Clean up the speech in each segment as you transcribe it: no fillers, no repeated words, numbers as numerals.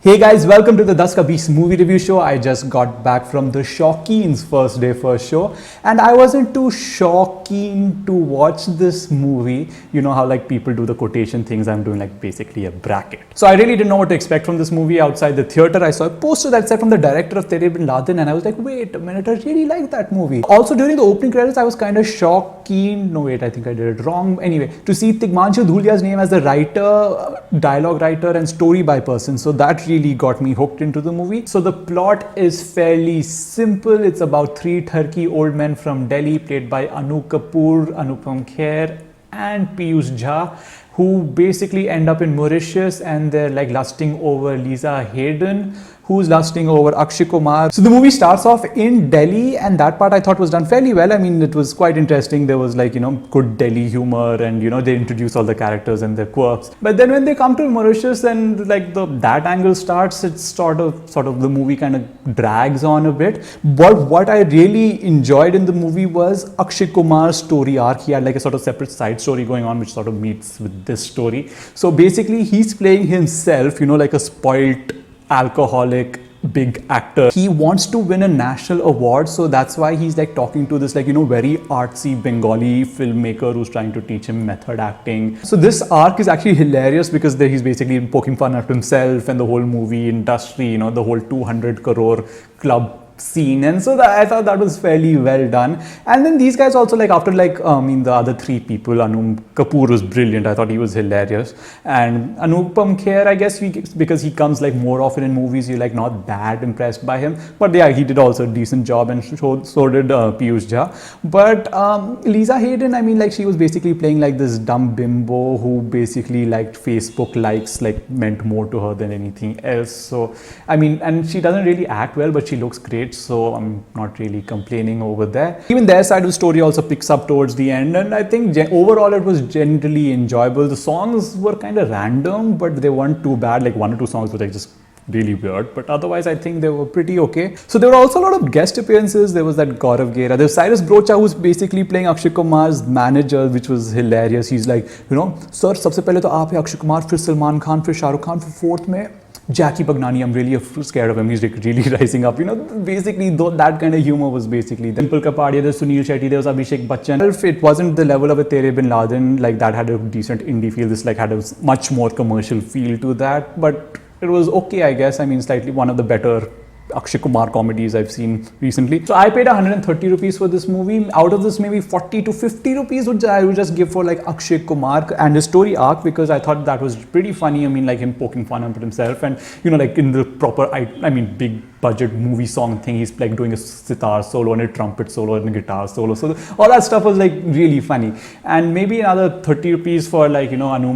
Hey guys, welcome to the Das Ka Beast movie review show. I just got back from the Shawkeen's first day first show and I wasn't too Shawkeen to watch this movie. You know how like people do the quotation things, I'm doing like basically a bracket. So I really didn't know what to expect from this movie. Outside the theater, I saw a poster that said from the director of Tere Bin Laden and I was like, wait a minute, I really like that movie. Also during the opening credits, I was kind of Shawkeen. No wait, I think I did it wrong. Anyway, to see Tigmanshu Dhulia's name as the writer, dialogue writer and story by person. So that really got me hooked into the movie. So the plot is fairly simple. It's about three Turkey old men from Delhi played by Anu Kapoor, Anupam Kher and Piyush Jha, who basically end up in Mauritius and they're like lusting over Lisa Hayden, who's lusting over Akshay Kumar. So the movie starts off in Delhi and that part I thought was done fairly well. I mean, it was quite interesting. There was like, good Delhi humor and, they introduce all the characters and their quirks. But then when they come to Mauritius and like that angle starts, it's sort of the movie kind of drags on a bit. But what I really enjoyed in the movie was Akshay Kumar's story arc. He had like a sort of separate side story going on, which sort of meets with this story. So basically he's playing himself, like a spoilt alcoholic big actor. He wants to win a national award, so that's why he's like talking to this like very artsy Bengali filmmaker who's trying to teach him method acting. So this arc is actually hilarious because he's basically poking fun at himself and the whole movie industry, the whole 200 crore club scene, and so I thought that was fairly well done. And then these guys also like after like the other three people, Anu Kapoor was brilliant. I thought he was hilarious, and Anupam Kher, I guess because he comes like more often in movies, you're like not that impressed by him, but yeah, he did also a decent job, and so did Piyush Jha. But Lisa Hayden, I mean, like she was basically playing like this dumb bimbo who basically liked Facebook likes like meant more to her than anything else. So I mean, and she doesn't really act well, but she looks great. So I'm not really complaining over there. Even their side of the story also picks up towards the end, and I think overall it was generally enjoyable. The songs were kind of random, but they weren't too bad. Like one or two songs were like just really weird, but otherwise I think they were pretty okay. So there were also a lot of guest appearances. There was that Gaurav Gera, there was Cyrus Brocha who's basically playing Akshay Kumar's manager, which was hilarious. He's like, sir, सबसे पहले तो आप हैं अक्षय कुमार, फिर सलमान खान, फिर शाहरुख खान, फिर fourth में Jackie Bagnani. I'm really scared of him. He's like really rising up. Basically that kind of humor was basically there. Dimple Kapadia, there's Sunil Shetty, there was Abhishek Bachchan. If it wasn't the level of a Tere Bin Laden, like that had a decent indie feel. This like had a much more commercial feel to that, but it was okay, I guess. I mean, slightly one of the better Akshay Kumar comedies I've seen recently. So I paid 130 rupees for this movie. Out of this, maybe 40 to 50 rupees I would just give for like Akshay Kumar and his story arc, because I thought that was pretty funny. I mean, like him poking fun at himself, and like in the proper, I mean, big budget movie song thing, he's like doing a sitar solo and a trumpet solo and a guitar solo. So all that stuff was like really funny. And maybe another 30 rupees for like, Anu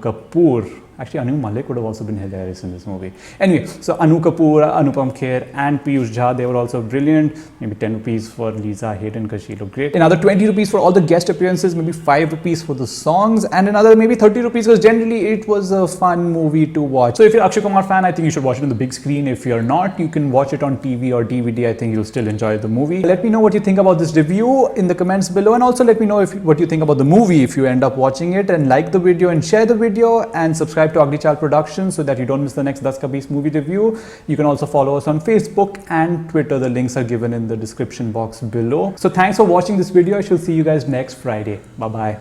Kapoor. Actually, Anu Malik would have also been hilarious in this movie. Anyway, so Anu Kapoor, Anupam Kher and Piyush Jha, they were also brilliant. Maybe 10 rupees for Lisa Hayden because she looked great. Another 20 rupees for all the guest appearances, maybe 5 rupees for the songs, and another maybe 30 rupees because generally it was a fun movie to watch. So if you're an Akshay Kumar fan, I think you should watch it on the big screen. If you're not, you can watch it on TV or DVD. I think you'll still enjoy the movie. Let me know what you think about this review in the comments below, and also let me know what you think about the movie if you end up watching it, and like the video and share the video and subscribe to Ugly Child Productions so that you don't miss the next Das Ka Beast movie review. You can also follow us on Facebook and Twitter. The links are given in the description box below. So thanks for watching this video. I shall see you guys next Friday. Bye bye.